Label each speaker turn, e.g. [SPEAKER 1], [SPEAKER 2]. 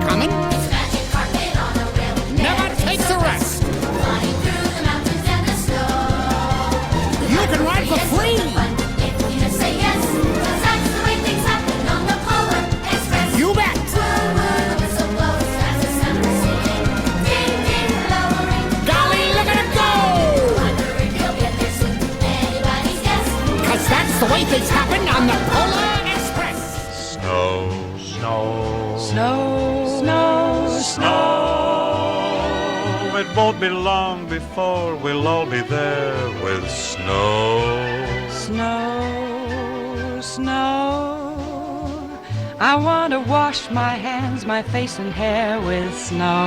[SPEAKER 1] coming.
[SPEAKER 2] It's magic carpet on a rail.
[SPEAKER 1] Never takes a rest.
[SPEAKER 2] Flying through the mountains and the snow.
[SPEAKER 1] You can ride for free.
[SPEAKER 2] If you just say yes, 'cause that's the way things happen on the Polar Express.
[SPEAKER 1] You bet.
[SPEAKER 2] Woo-woo, the whistle blows as the sound is singing. Ding, ding, lowering.
[SPEAKER 1] Golly, look at it go.
[SPEAKER 2] Wonder if you'll get there soon. Anybody's guess.
[SPEAKER 1] 'Cause that's the way things happen on the Polar Express.
[SPEAKER 3] Snow, snow,
[SPEAKER 4] Snow, snow, snow.
[SPEAKER 3] It won't be long before we'll all be there with snow.
[SPEAKER 4] Snow, snow. I want to wash my hands, my face and hair with snow.